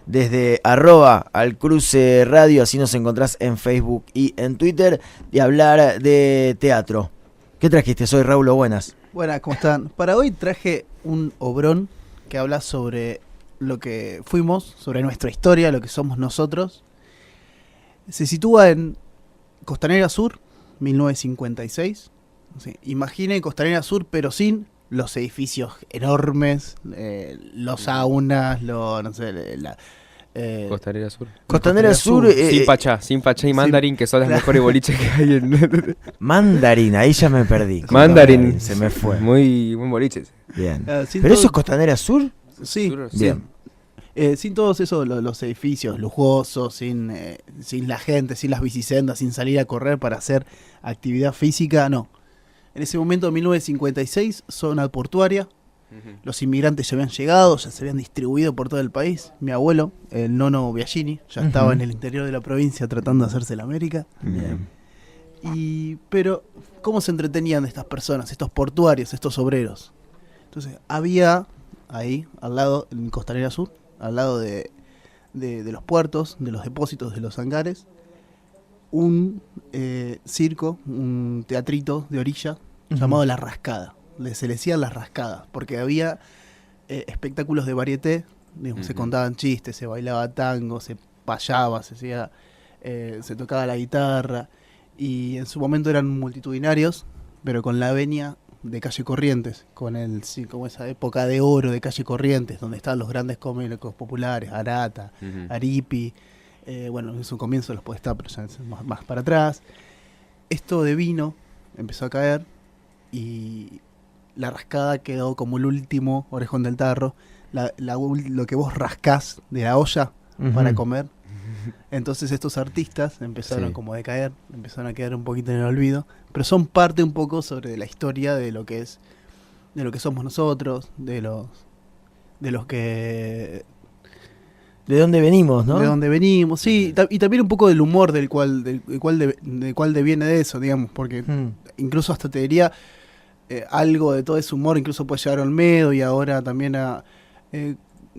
desde @alcruce radio, así nos encontrás en Facebook y en Twitter, y hablar de teatro. ¿Qué trajiste? Soy Raúl, buenas. Buenas, ¿cómo están? Para hoy traje un obrón que habla sobre lo que fuimos, sobre nuestra historia, lo que somos nosotros. Se sitúa en Costanera Sur, 1956. Sí, imaginen Costanera Sur, pero sin los edificios enormes, los saunas, Costanera Sur. Costanera Sur. Sin Pachá y Mandarín, que son las mejores boliches que hay en... Mandarín, ahí ya me perdí. Mandarín. Se me fue. Muy boliches. Bien. ¿Pero eso es Costanera Sur? Sí, bien. Sin todos esos los edificios lujosos, sin la gente, sin las bicisendas, sin salir a correr para hacer actividad física, no. En ese momento, en 1956, zona portuaria. Los inmigrantes ya habían llegado, ya se habían distribuido por todo el país. Mi abuelo, el nono Biagini, ya estaba en el interior de la provincia tratando de hacerse la América. Bien. Pero, ¿cómo se entretenían estas personas, estos portuarios, estos obreros? Entonces, había ahí, al lado, en Costanera Sur, al lado de los puertos, de los depósitos, de los hangares, un circo, un teatrito de orilla llamado La Rascada. Se le decía La Rascada, porque había espectáculos de varieté, digamos, se contaban chistes, se bailaba tango, se payaba, se tocaba la guitarra, y en su momento eran multitudinarios, pero con la venia de Calle Corrientes, como esa época de oro de Calle Corrientes, donde estaban los grandes cómicos populares, Arata, Aripi, en su comienzo los puede estar, pero ya más para atrás. Esto de vino empezó a caer y La Rascada quedó como el último orejón del tarro, lo que vos rascás de la olla para comer. Entonces estos artistas empezaron como a decaer, empezaron a quedar un poquito en el olvido, pero son parte un poco sobre la historia de lo que somos nosotros, de dónde venimos, ¿no? De dónde venimos, sí, y también un poco del humor del cual deviene de eso, digamos, porque incluso hasta te diría algo de todo ese humor, incluso puede llegar a Olmedo y ahora también a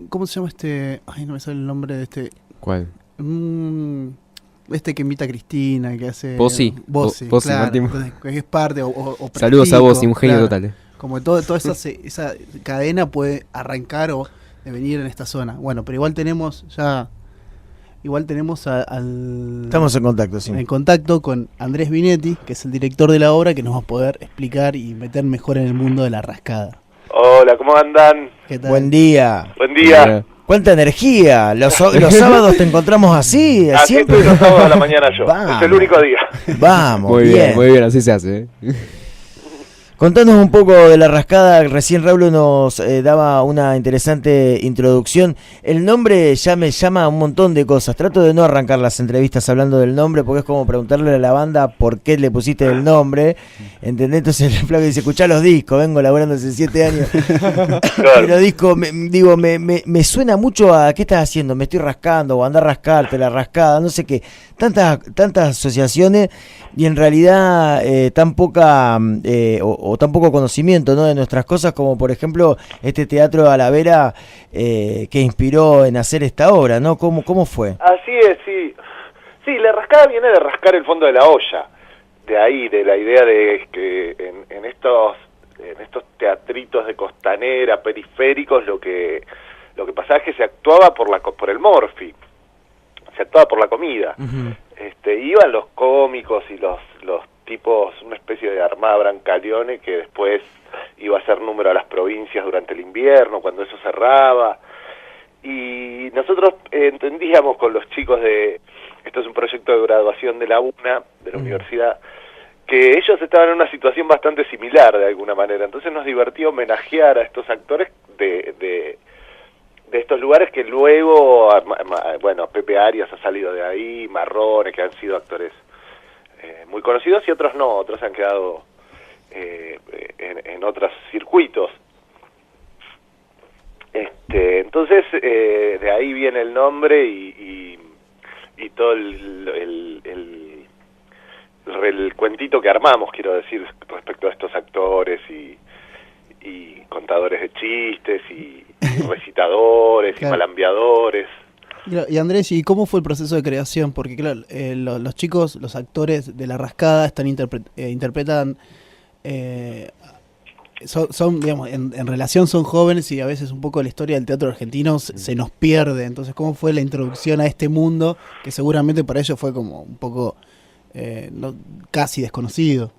¿cómo se llama este? Ay, no me sale el nombre de este. ¿Cuál? Este que invita a Cristina, que hace Bossi, claro, que es parte o saludos a Bossi, un genio total. Como toda esa cadena puede arrancar o de venir en esta zona. Bueno, pero igual tenemos Estamos en contacto, sí. En contacto con Andrés Vinetti, que es el director de la obra, que nos va a poder explicar y meter mejor en el mundo de La Rascada. Hola, ¿cómo andan? ¿Qué tal? Buen día. Buen día. ¡Cuánta energía! Los sábados te encontramos así, siempre. Los sábados a la mañana yo. Vamos. Es el único día. Vamos, muy bien, así se hace. Contanos un poco de La Rascada. Recién Raúl nos daba una interesante introducción. El nombre ya me llama un montón de cosas. Trato de no arrancar las entrevistas hablando del nombre, porque es como preguntarle a la banda por qué le pusiste el nombre. ¿Entendés? Entonces el flaco dice, escuchá los discos, vengo laburando hace 7 años. Claro. Y los discos, me suena mucho a ¿qué estás haciendo? Me estoy rascando, o andar a rascarte, La Rascada, no sé qué. Tantas asociaciones y en realidad tan poca o tan poco conocimiento, ¿no?, de nuestras cosas, como por ejemplo este Teatro a la Vera que inspiró en hacer esta obra, ¿no? ¿Cómo fue? Así es, sí. Sí, La Rascada viene de rascar el fondo de la olla. De ahí, de la idea de que en estos teatritos de costanera, periféricos, lo que pasaba es que se actuaba por el morfi. Se actuaba por la comida. Iban los cómicos y los tipos, una especie de armada brancaleone que después iba a hacer número a las provincias durante el invierno, cuando eso cerraba. Y nosotros entendíamos con los chicos esto es un proyecto de graduación de la UNA, de la universidad, que ellos estaban en una situación bastante similar de alguna manera. Entonces nos divertía homenajear a estos actores de estos lugares que luego, Pepe Arias ha salido de ahí, Marrone, que han sido actores muy conocidos, y otros no, otros han quedado en otros circuitos. Entonces, de ahí viene el nombre y todo el cuentito que armamos, quiero decir, respecto a estos actores y contadores de chistes y recitadores, claro, y malambiadores. Y Andrés, ¿y cómo fue el proceso de creación? Porque claro, los chicos, los actores de La Rascada interpretan, eh, digamos, en relación son jóvenes y a veces un poco la historia del teatro argentino se nos pierde. Entonces, ¿cómo fue la introducción a este mundo que seguramente para ellos fue como un poco casi desconocido?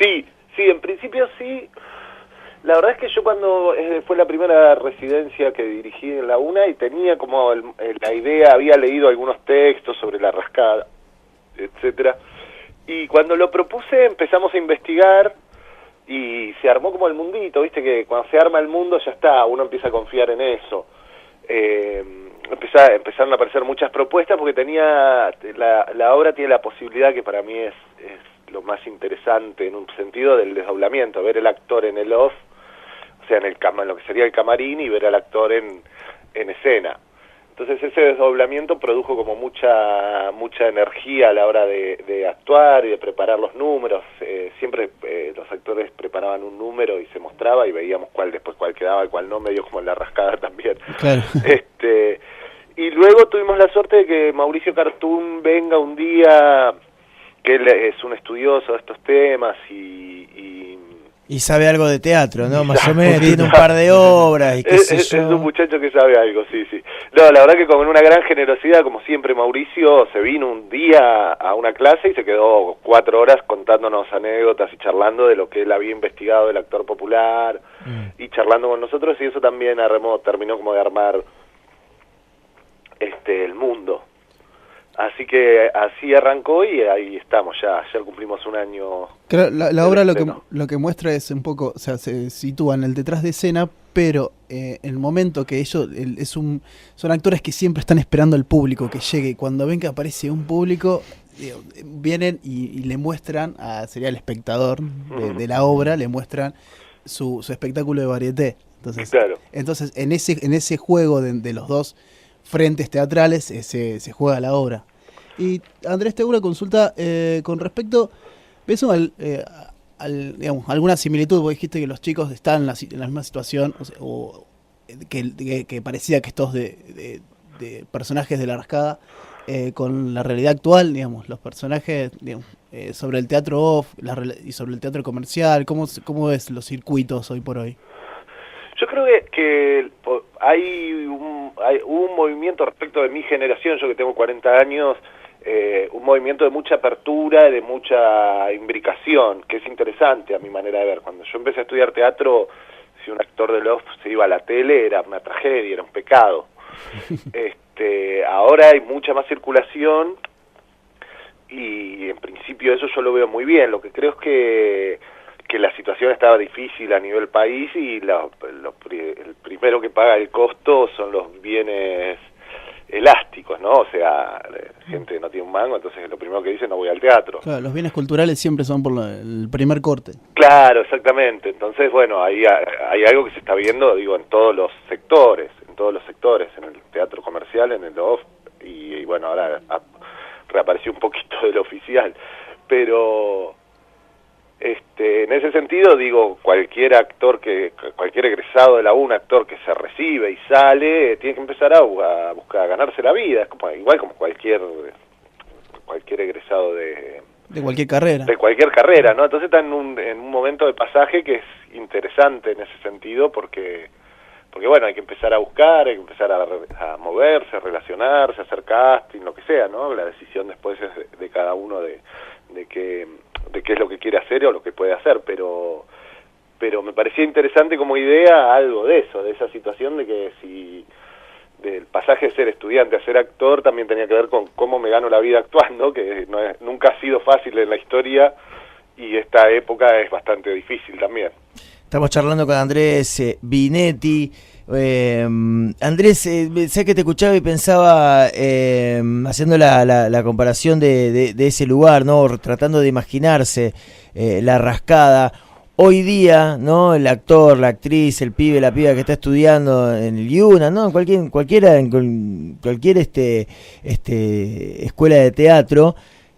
Sí, en principio sí. La verdad es que yo cuando fue la primera residencia que dirigí en la UNA y tenía como la idea, había leído algunos textos sobre La Rascada, etcétera, y cuando lo propuse empezamos a investigar y se armó como el mundito, viste que cuando se arma el mundo ya está, uno empieza a confiar en eso. Empezaron a aparecer muchas propuestas porque la obra tiene la posibilidad, que para mí es lo más interesante en un sentido, del desdoblamiento, ver el actor en el off, o sea, en lo que sería el camarín, y ver al actor en escena. Entonces ese desdoblamiento produjo como mucha energía a la hora de actuar y de preparar los números. Siempre los actores preparaban un número y se mostraba y veíamos cuál quedaba y cuál no, medio como en La Rascada también. Claro. Y luego tuvimos la suerte de que Mauricio Cartún venga un día, que él es un estudioso de estos temas y sabe algo de teatro, ¿no? Más o menos, tiene un par de obras y qué sé yo. Es un muchacho que sabe algo, sí. No, la verdad que con una gran generosidad, como siempre, Mauricio se vino un día a una clase y se quedó 4 horas contándonos anécdotas y charlando de lo que él había investigado del actor popular y charlando con nosotros, y eso también terminó como de armar el mundo. Así que así arrancó y ahí estamos, ya cumplimos un año. Claro, la obra lo que muestra es un poco, o sea, se sitúa en el detrás de escena, pero el momento que ellos son actores que siempre están esperando al público que llegue. Cuando ven que aparece un público, vienen y le muestran, sería el espectador de la obra, le muestran su espectáculo de varieté. Entonces, claro. Entonces en ese juego de los dos frentes teatrales se juega la obra. Y Andrés, te hago una consulta con respecto, ¿ves digamos, alguna similitud? Vos dijiste que los chicos están en la misma situación, o que parecía que estos de personajes de La Rascada con la realidad actual, digamos, los personajes, digamos, sobre el teatro off y sobre el teatro comercial, ¿cómo ves los circuitos hoy por hoy? Yo creo que hubo un movimiento respecto de mi generación, yo que tengo 40 años, un movimiento de mucha apertura, de mucha imbricación, que es interesante a mi manera de ver. Cuando yo empecé a estudiar teatro, si un actor de off se iba a la tele era una tragedia, era un pecado. Ahora hay mucha más circulación y en principio eso yo lo veo muy bien. Lo que creo es que la situación estaba difícil a nivel país y el primero que paga el costo son los bienes elásticos, ¿no? O sea, gente no tiene un mango, entonces lo primero que dice, no voy al teatro. Claro, los bienes culturales siempre son por el primer corte. Claro, exactamente. Entonces, bueno, ahí hay algo que se está viendo, digo, en todos los sectores, en el teatro comercial, en el off, y bueno, ahora reapareció un poquito del oficial, pero en ese sentido, digo, cualquier egresado de la UNA, actor que se recibe y sale, tiene que empezar a buscar ganarse la vida, es igual como cualquier egresado de cualquier carrera. De cualquier carrera, ¿no? Entonces está en un momento de pasaje que es interesante en ese sentido, porque bueno, hay que empezar a buscar, hay que empezar a moverse, a relacionarse, a hacer casting, lo que sea, ¿no? La decisión después es de cada uno de qué es lo que quiere hacer o lo que puede hacer, pero me parecía interesante como idea algo de eso, de esa situación de que si del pasaje de ser estudiante a ser actor también tenía que ver con cómo me gano la vida actuando, que nunca ha sido fácil en la historia y esta época es bastante difícil también. Estamos charlando con Andrés Binetti. Andrés, sé que te escuchaba y pensaba, haciendo la comparación de ese lugar, ¿no? Tratando de imaginarse La Rascada. Hoy día, ¿no? El actor, la actriz, el pibe, la piba que está estudiando en el IUNA, ¿no? En cualquier escuela de teatro,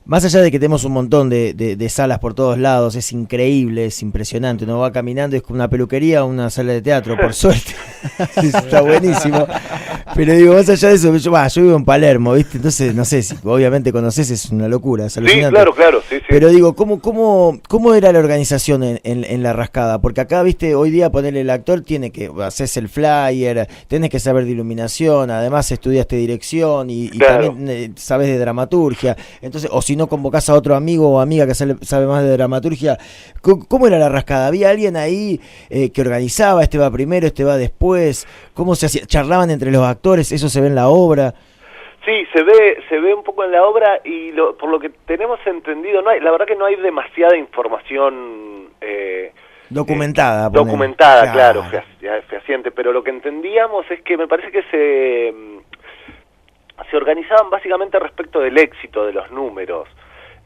Más allá de que tenemos un montón de salas por todos lados, es increíble, es impresionante. Uno va caminando y es como una peluquería o una sala de teatro, por suerte. Está buenísimo. Pero digo, más allá de eso, yo vivo en Palermo, ¿viste? Entonces, no sé, si obviamente conoces, es una locura, es alucinante. Sí, claro, sí. Pero digo, ¿cómo era la organización en la rascada? Porque acá, viste, hoy día ponerle el actor tiene que hacerse el flyer, tenés que saber de iluminación, además estudiaste dirección y claro. también sabes de dramaturgia. Entonces, o si no convocás a otro amigo o amiga que sabe más de dramaturgia, ¿cómo era la rascada? ¿Había alguien ahí que organizaba? ¿Este va primero, este va después? ¿Cómo se hacía? ¿Charlaban entre los actores? ¿Eso se ve en la obra? Sí, se ve un poco en la obra y por lo que tenemos entendido, la verdad que no hay demasiada información documentada. Claro, fehaciente, pero lo que entendíamos es que me parece que se organizaban básicamente respecto del éxito de los números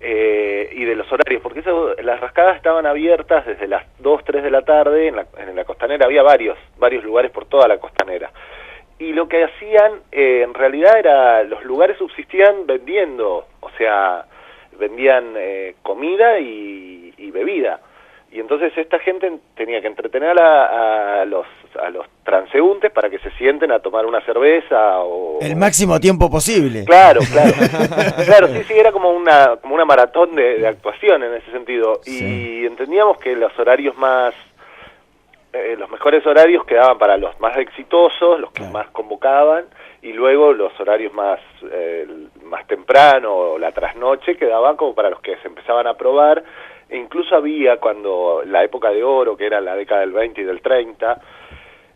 y de los horarios, porque las rascadas estaban abiertas desde las 2, 3 de la tarde, en la Costanera había varios lugares por toda la Costanera. Y lo que hacían, en realidad, los lugares subsistían vendiendo, o sea, vendían comida y bebida. Y entonces esta gente tenía que entretener a los transeúntes para que se sienten a tomar una cerveza o... El máximo tiempo posible. Claro. Claro, sí, era como una maratón de actuación en ese sentido. Sí. Y entendíamos que los horarios los mejores horarios quedaban para los más exitosos, los que más convocaban, y luego los horarios más temprano o la trasnoche quedaban como para los que se empezaban a probar. E incluso había, cuando la época de oro, que era la década del 20 y del 30,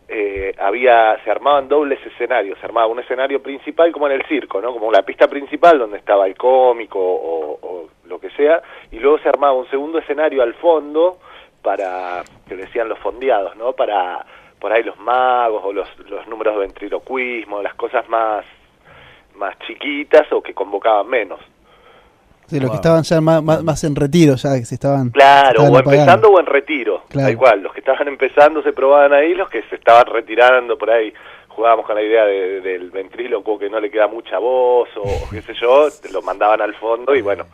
se armaban dobles escenarios. Se armaba un escenario principal como en el circo, ¿no? Como la pista principal donde estaba el cómico o lo que sea, y luego se armaba un segundo escenario al fondo para, que decían los fondeados, ¿no? Para por ahí los magos o los números de ventriloquismo, las cosas más chiquitas o que convocaban menos. Sí, los que estaban ya más en retiro, ya que se estaban... Claro, estaban o apagando. empezando o en retiro, claro. Tal cual. Los que estaban empezando se probaban ahí, los que se estaban retirando por ahí, jugábamos con la idea del ventrílocuo que no le queda mucha voz o qué sé yo, lo mandaban al fondo y bueno.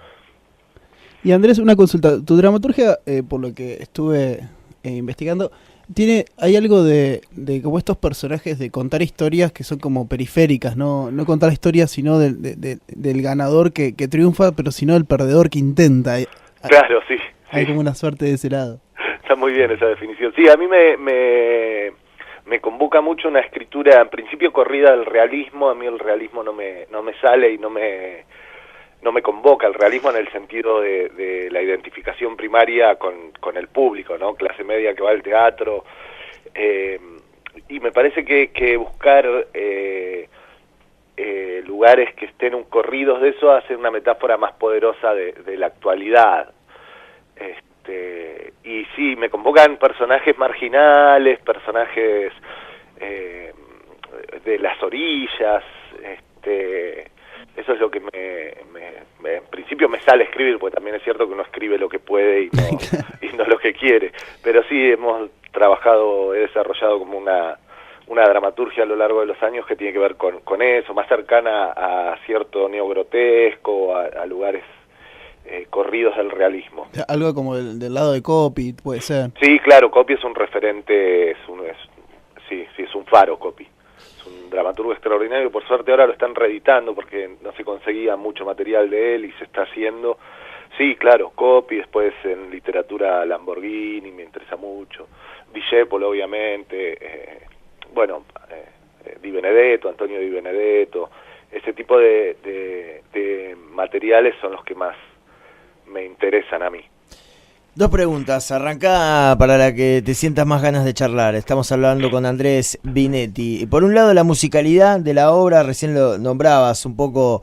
Y Andrés, una consulta. Tu dramaturgia, por lo que estuve investigando, hay algo de como estos personajes de contar historias que son como periféricas, no contar historias sino del ganador que triunfa, pero sino del perdedor que intenta. Claro, sí. Hay como una suerte de ese lado. Está muy bien esa definición. Sí, a mí me convoca mucho una escritura, en principio corrida del realismo. A mí el realismo no me sale y no me convoca el realismo en el sentido de la identificación primaria con el público, ¿no? Clase media que va al teatro. Y me parece que buscar lugares que estén corridos de eso hace una metáfora más poderosa de la actualidad. Y sí, me convocan personajes marginales, personajes de las orillas, eso es lo que en principio me sale escribir, porque también es cierto que uno escribe lo que puede y no lo que quiere, pero sí he desarrollado como una dramaturgia a lo largo de los años que tiene que ver con eso, más cercana a cierto neogrotesco, a lugares corridos del realismo. O sea, algo como del lado de Copy, puede ser. Sí, claro, Copy es un referente, es un faro, Copy. Es un dramaturgo extraordinario, por suerte ahora lo están reeditando porque no se conseguía mucho material de él y se está haciendo. Sí, claro, Copy, después en literatura Lamborghini, me interesa mucho. Discepolo, obviamente, Di Benedetto, Antonio Di Benedetto, ese tipo de materiales son los que más me interesan a mí. Dos preguntas, arrancá para la que te sientas más ganas de charlar. Estamos hablando con Andrés Binetti. Por un lado, la musicalidad de la obra, recién lo nombrabas un poco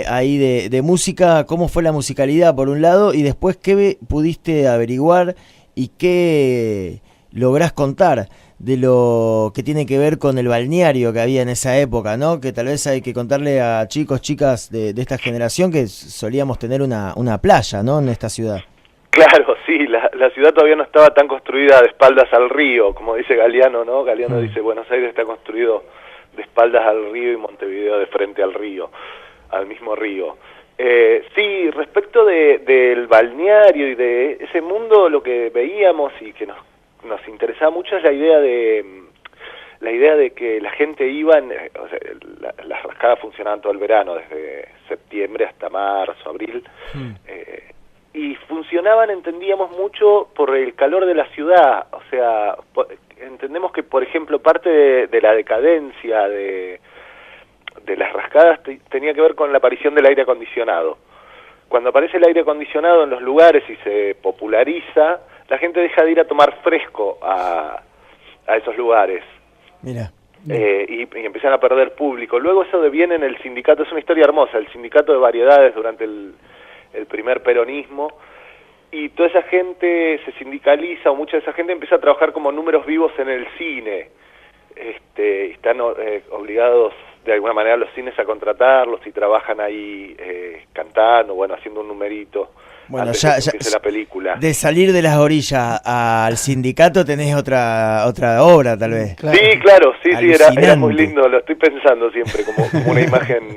ahí de música. ¿Cómo fue la musicalidad por un lado? Y después, ¿qué pudiste averiguar y qué lográs contar de lo que tiene que ver con el balneario que había en esa época, ¿no? Que tal vez hay que contarle a chicas de esta generación que solíamos tener una playa, ¿no? En esta ciudad. Claro, sí, la ciudad todavía no estaba tan construida de espaldas al río, como dice Galeano, ¿no? Galeano dice, Buenos Aires está construido de espaldas al río y Montevideo de frente al río, al mismo río. Sí, respecto del balneario y de ese mundo, lo que veíamos y que nos interesaba mucho es la idea de que la gente iba, o sea, las rascadas funcionaban todo el verano, desde septiembre hasta marzo, abril, y funcionaban, entendíamos mucho por el calor de la ciudad, o sea, entendemos que, por ejemplo, parte de la decadencia de las rascadas tenía que ver con la aparición del aire acondicionado. Cuando aparece el aire acondicionado en los lugares y se populariza, la gente deja de ir a tomar fresco a esos lugares. Mira. Y empiezan a perder público. Luego eso deviene en el sindicato, es una historia hermosa, el sindicato de variedades durante el primer peronismo, y toda esa gente se sindicaliza, o mucha de esa gente empieza a trabajar como números vivos en el cine. Y están obligados de alguna manera los cines a contratarlos y trabajan ahí cantando, bueno, haciendo un numerito. Bueno, antes ya de que empiece la película. De salir de las orillas al sindicato tenés otra obra, tal vez. Claro. Sí, claro, sí, era muy Alucinante. lindo, lo estoy pensando siempre como una imagen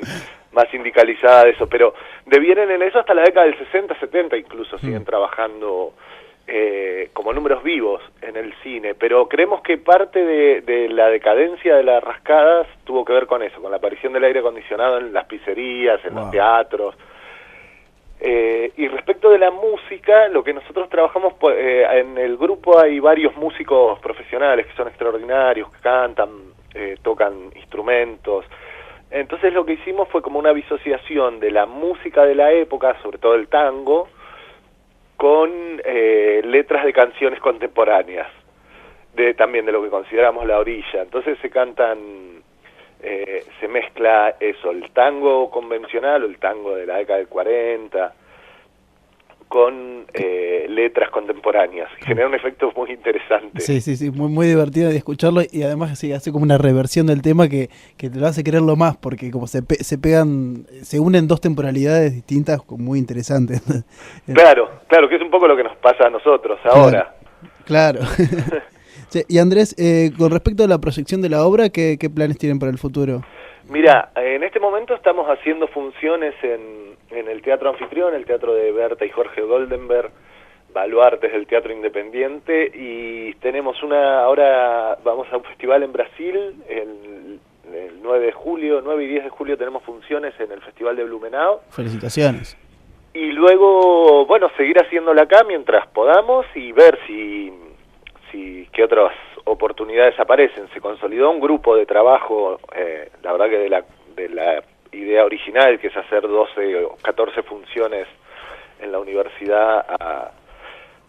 más sindicalizada de eso, pero devienen en eso hasta la década del 60, 70 incluso, siguen trabajando como números vivos en el cine, pero creemos que parte de la decadencia de las rascadas tuvo que ver con eso, con la aparición del aire acondicionado en las pizzerías, en los teatros. Y respecto de la música, lo que nosotros trabajamos, en el grupo hay varios músicos profesionales que son extraordinarios, que cantan, tocan instrumentos. Entonces lo que hicimos fue como una disociación de la música de la época, sobre todo el tango, con letras de canciones contemporáneas, también de lo que consideramos la orilla. Entonces se cantan, se mezcla eso, el tango convencional o el tango de la década del 40, con letras contemporáneas. Genera un efecto muy interesante. Sí, muy divertido de escucharlo, y además sí, hace como una reversión del tema que te lo hace quererlo más, porque como se pegan, se unen dos temporalidades distintas, muy interesantes. Claro, que es un poco lo que nos pasa a nosotros ahora. Claro. Sí, y Andrés, con respecto a la proyección de la obra, ¿qué planes tienen para el futuro? Mira, en este momento estamos haciendo funciones en el Teatro Anfitrión, el teatro de Berta y Jorge Goldenberg, baluartes del teatro independiente, y tenemos ahora vamos a un festival en Brasil, el 9 y 10 de julio tenemos funciones en el Festival de Blumenau. Felicitaciones. Y luego, bueno, seguir haciéndola acá mientras podamos y ver si qué otras oportunidades aparecen. Se consolidó un grupo de trabajo, la verdad que de la idea original, que es hacer 12 o 14 funciones en la universidad,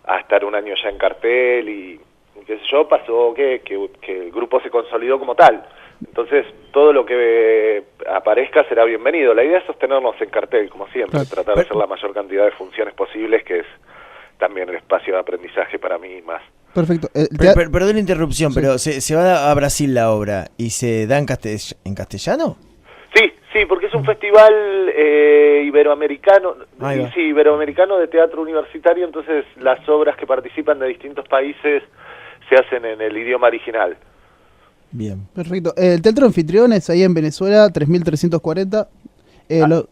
a estar un año ya en cartel, y qué sé yo, pasó que el grupo se consolidó como tal. Entonces, todo lo que aparezca será bienvenido. La idea es sostenernos en cartel, como siempre, tratar de hacer la mayor cantidad de funciones posibles, que es también el espacio de aprendizaje para mí más. Perfecto. Perdón la interrupción, sí. Pero ¿se va a Brasil la obra y se da en castellano? Sí, porque es un festival iberoamericano, iberoamericano de teatro universitario, entonces las obras que participan de distintos países se hacen en el idioma original. Bien. Perfecto. El Teatro Anfitrión es ahí en Venezuela, 3.340,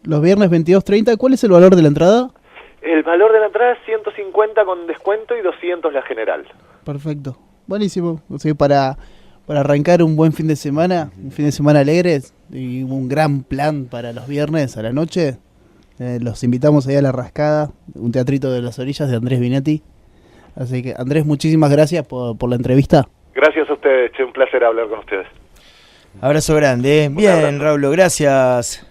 los viernes 22:30. ¿Cuál es el valor de la entrada? El valor de la entrada es 150 con descuento y 200 la general. Perfecto. Buenísimo. O sea, para arrancar un buen fin de semana alegre y un gran plan para los viernes a la noche, los invitamos ahí a La Rascada, un teatrito de las orillas de Andrés Binetti. Así que, Andrés, muchísimas gracias por la entrevista. Gracias a ustedes, un placer hablar con ustedes. Abrazo grande. Bien, Raúl, gracias.